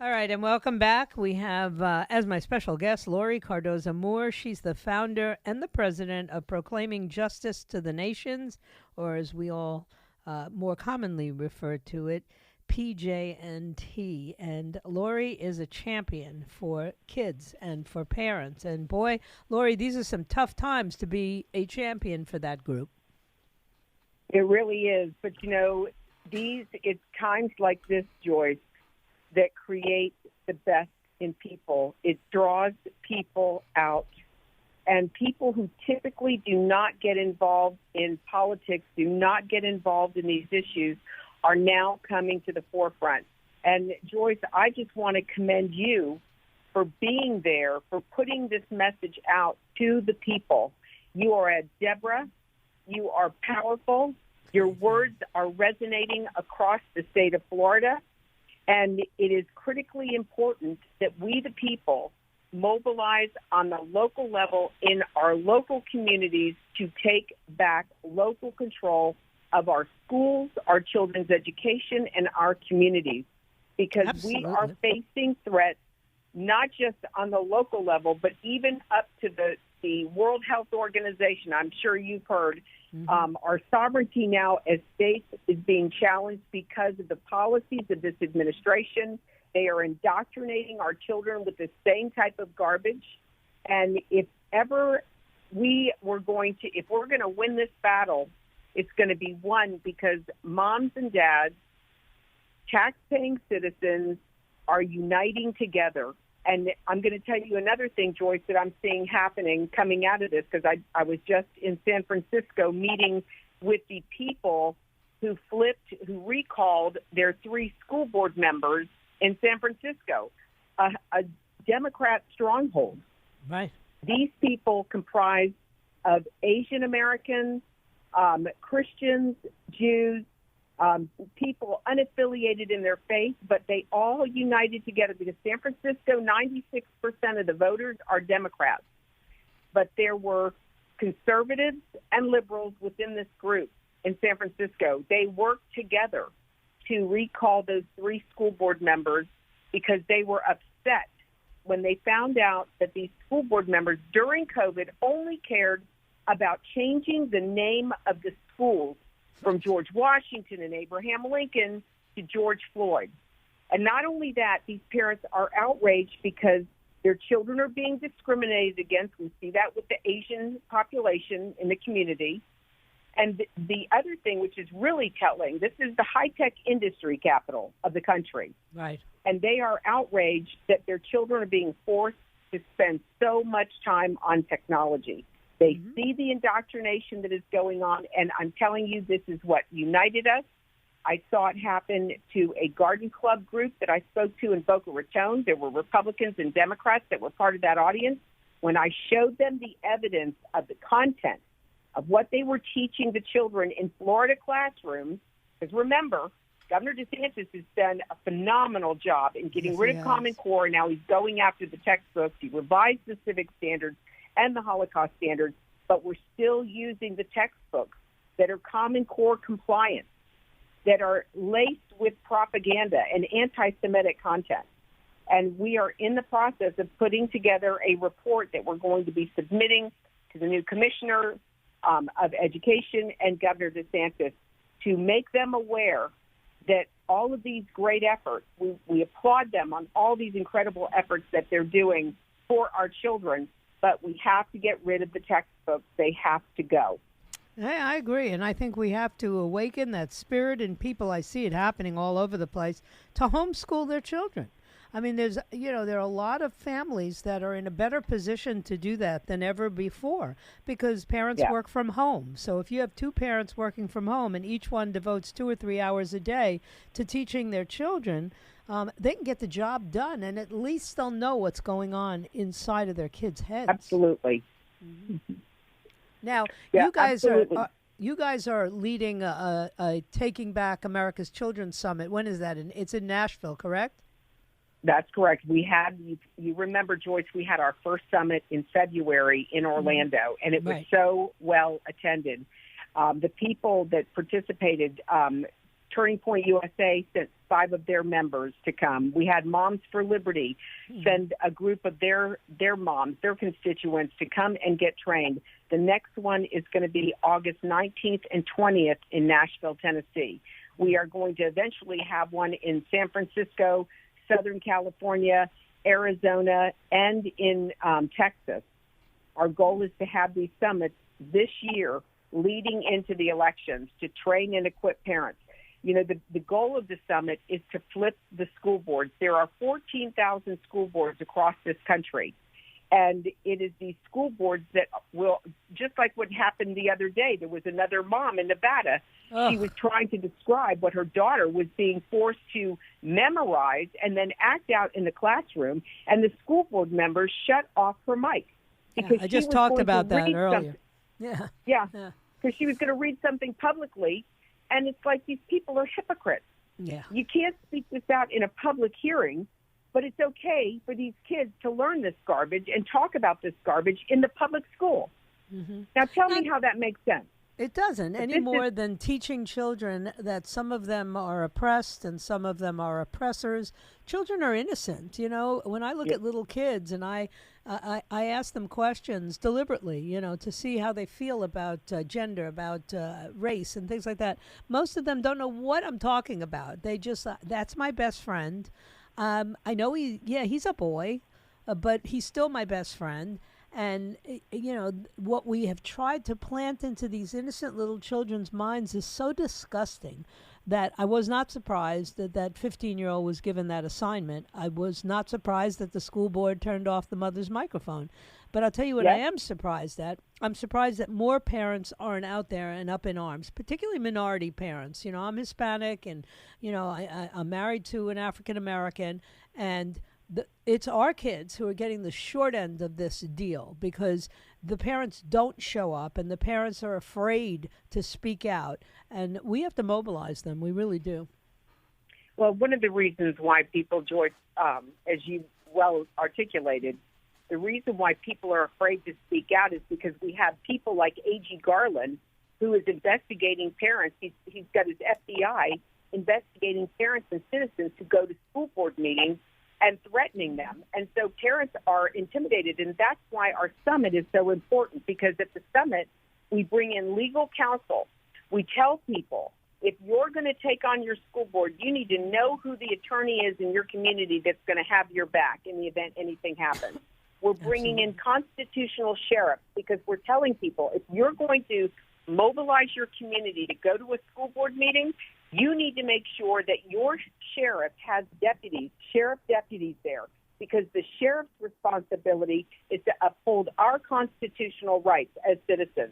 All right, and welcome back. We have as my special guest Laurie Cardoza Moore. She's the founder and the president of Proclaiming Justice to the Nations, or as we all more commonly refer to it, PJNT. And Laurie is a champion for kids and for parents. And boy, Laurie, these are some tough times to be a champion for that group. It really is. But, it's times like this, Joyce, that create the best in people. It draws people out. And people who typically do not get involved in politics, do not get involved in these issues, are now coming to the forefront. And, Joyce, I just want to commend you for being there, for putting this message out to the people. You are a Deborah. You are powerful. Your words are resonating across the state of Florida. And it is critically important that we, the people, mobilize on the local level in our local communities to take back local control of our schools, our children's education, and our communities. Because Absolutely. We are facing threats, not just on the local level, but even up to the World Health Organization. I'm sure you've heard. Our sovereignty now as states is being challenged because of the policies of this administration. They are indoctrinating our children with the same type of garbage. And if we're going to win this battle, it's going to be won because moms and dads, tax-paying citizens, are uniting together. And I'm going to tell you another thing, Joyce, that I'm seeing happening coming out of this, because I was just in San Francisco meeting with the people who recalled their 3 school board members in San Francisco, a Democrat stronghold. Right. These people comprise of Asian Americans, Christians, Jews, people unaffiliated in their faith, but they all united together because San Francisco, 96% of the voters are Democrats. But there were conservatives and liberals within this group in San Francisco. They worked together to recall those 3 school board members because they were upset when they found out that these school board members during COVID only cared about changing the name of the schools from George Washington and Abraham Lincoln to George Floyd. And not only that, these parents are outraged because their children are being discriminated against. We see that with the Asian population in the community. And the other thing, which is really telling, this is the high-tech industry capital of the country. Right. And they are outraged that their children are being forced to spend so much time on technology. They see the indoctrination that is going on, and I'm telling you, this is what united us. I saw it happen to a garden club group that I spoke to in Boca Raton. There were Republicans and Democrats that were part of that audience. When I showed them the evidence of the content of what they were teaching the children in Florida classrooms, because remember, Governor DeSantis has done a phenomenal job in getting rid of Common Core, and now he's going after the textbooks. He revised the civic standards and the Holocaust standards, but we're still using the textbooks that are Common Core compliant, that are laced with propaganda and anti-Semitic content. And we are in the process of putting together a report that we're going to be submitting to the new commissioner of education and Governor DeSantis to make them aware that all of these great efforts, we applaud them on all these incredible efforts that they're doing for our children, but we have to get rid of the textbooks. They have to go. I agree, and I think we have to awaken that spirit in people. I see it happening all over the place to homeschool their children. I mean, there are a lot of families that are in a better position to do that than ever before because parents work from home. So if you have 2 parents working from home and each one devotes 2 or 3 hours a day to teaching their children, they can get the job done, and at least they'll know what's going on inside of their kids' heads. Absolutely. Now, you guys are leading a Taking Back America's Children Summit. When is that? It's in Nashville, correct? That's correct. We had, you remember, Joyce, we had our first summit in February in Orlando, and it was so well attended. The people that participated, Turning Point USA sent 5 of their members to come. We had Moms for Liberty send a group of their moms, their constituents, to come and get trained. The next one is going to be August 19th and 20th in Nashville, Tennessee. We are going to eventually have one in San Francisco, Southern California, Arizona, and in Texas. Our goal is to have these summits this year leading into the elections to train and equip parents. You know, the goal of the summit is to flip the school boards. There are 14,000 school boards across this country, and it is these school boards that will, just like what happened the other day, there was another mom in Nevada. She was trying to describe what her daughter was being forced to memorize and then act out in the classroom, and the school board members shut off her mic. Because I just talked about that earlier. Something. Yeah. Because she was going to read something publicly, and it's like these people are hypocrites. Yeah. You can't speak this out in a public hearing, but it's okay for these kids to learn this garbage and talk about this garbage in the public school. Mm-hmm. Now tell me how that makes sense. It doesn't, any more than teaching children that some of them are oppressed and some of them are oppressors. Children are innocent, you know. When I look at little kids and I ask them questions deliberately, you know, to see how they feel about gender, about race and things like that. Most of them don't know what I'm talking about. They just, that's my best friend. I know he's a boy, but he's still my best friend. And, you know, what we have tried to plant into these innocent little children's minds is so disgusting that I was not surprised that that 15-year-old was given that assignment. I was not surprised that the school board turned off the mother's microphone. But I'll tell you what I am surprised at. I'm surprised that more parents aren't out there and up in arms, particularly minority parents. You know, I'm Hispanic and, you know, I'm married to an African-American, and it's our kids who are getting the short end of this deal because the parents don't show up and the parents are afraid to speak out. And we have to mobilize them. We really do. Well, one of the reasons why people, Joyce, as you well articulated, the reason why people are afraid to speak out is because we have people like A.G. Garland, who is investigating parents. He's got his FBI investigating parents and citizens who go to school board meetings and threatening them. And so parents are intimidated, and that's why our summit is so important, because at the summit, we bring in legal counsel. We tell people, if you're going to take on your school board, you need to know who the attorney is in your community that's going to have your back in the event anything happens. We're bringing in constitutional sheriffs because we're telling people, if you're going to mobilize your community to go to a school board meeting, you need to make sure that your sheriff has sheriff deputies there, because the sheriff's responsibility is to uphold our constitutional rights as citizens.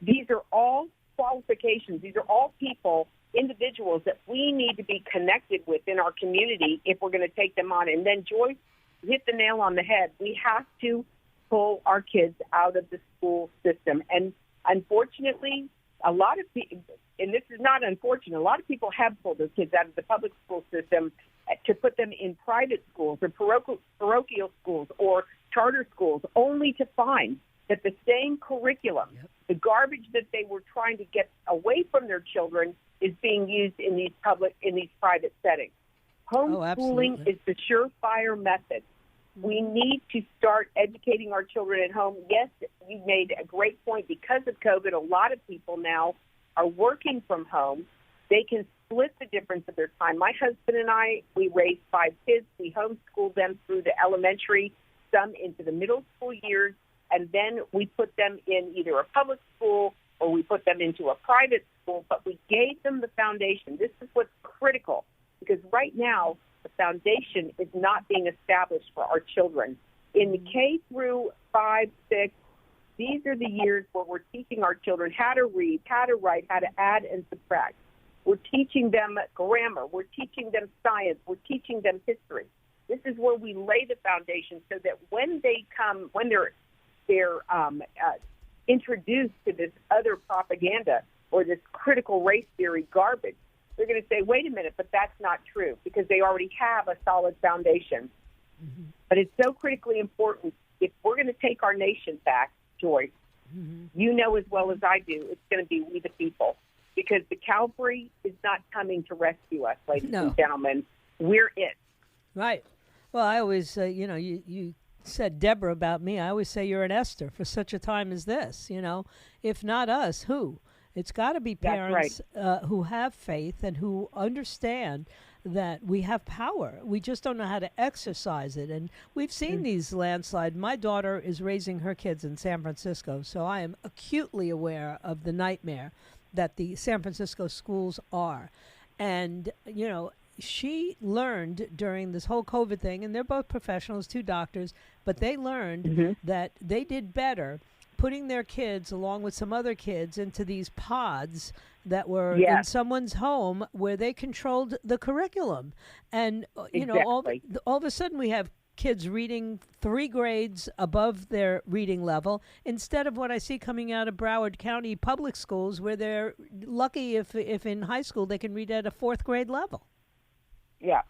These are all qualifications. These are all people, individuals that we need to be connected with in our community if we're going to take them on. And then Joyce hit the nail on the head. We have to pull our kids out of the school system. And unfortunately, a lot of people, and this is not unfortunate, a lot of people have pulled their kids out of the public school system to put them in private schools or parochial schools or charter schools, only to find that the same curriculum, the garbage that they were trying to get away from their children, is being used in these private settings. Homeschooling is the surefire method. We need to start educating our children at home. Yes, you made a great point. Because of COVID, a lot of people now are working from home. They can split the difference of their time. My husband and I, we raised 5 kids. We homeschooled them through the elementary, some into the middle school years, and then we put them in either a public school or we put them into a private school, but we gave them the foundation. This is what's critical, because right now the foundation is not being established for our children. In the K through 5, 6, these are the years where we're teaching our children how to read, how to write, how to add and subtract. We're teaching them grammar. We're teaching them science. We're teaching them history. This is where we lay the foundation so that when they come, when they're introduced to this other propaganda or this critical race theory garbage, they're going to say, wait a minute, but that's not true, because they already have a solid foundation. Mm-hmm. But it's so critically important. If we're going to take our nation back, Joyce, you know as well as I do, it's going to be we the people. because the cavalry is not coming to rescue us, ladies No. and gentlemen. We're it. Right. Well, I always, you said Deborah about me. I always say you're an Esther for such a time as this. If not us, who? It's got to be parents who have faith and who understand that we have power. We just don't know how to exercise it. And we've seen these landslides. My daughter is raising her kids in San Francisco, so I am acutely aware of the nightmare that the San Francisco schools are. And, she learned during this whole COVID thing, and they're both professionals, 2 doctors, but they learned that they did better putting their kids along with some other kids into these pods that were in someone's home where they controlled the curriculum. And, all of a sudden we have kids reading 3 grades above their reading level instead of what I see coming out of Broward County public schools where they're lucky if in high school they can read at a 4th grade level. Yeah,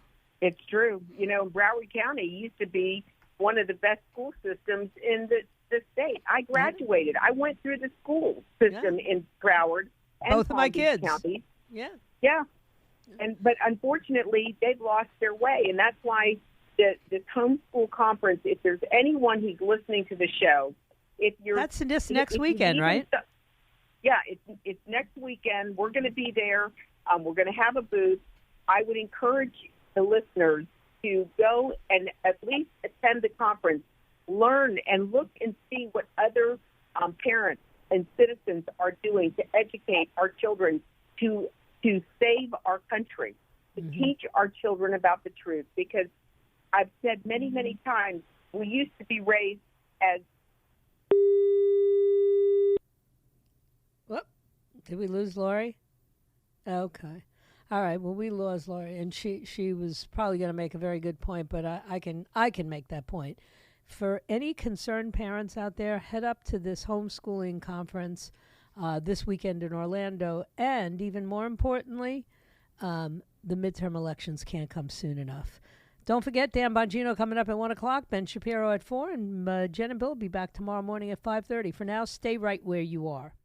it's true. Broward County used to be one of the best school systems in the state. I graduated. I went through the school system in Broward and both of my kids. Counties. Yeah. But unfortunately, they've lost their way, and that's why this homeschool conference. If there's anyone who's listening to the show, that's this next weekend, right? It's next weekend. We're going to be there. We're going to have a booth. I would encourage the listeners to go and at least attend the conference, learn and look and see what other parents and citizens are doing to educate our children, to save our country, to teach our children about the truth. Because I've said many, many times, we used to be raised as... Whoop. Did we lose Laurie? Okay. All right. Well, we lost Laurie, and she was probably going to make a very good point, but I can make that point. For any concerned parents out there, head up to this homeschooling conference this weekend in Orlando, and even more importantly, the midterm elections can't come soon enough. Don't forget, Dan Bongino coming up at 1 o'clock, Ben Shapiro at 4, and Jen and Bill will be back tomorrow morning at 5:30. For now, stay right where you are.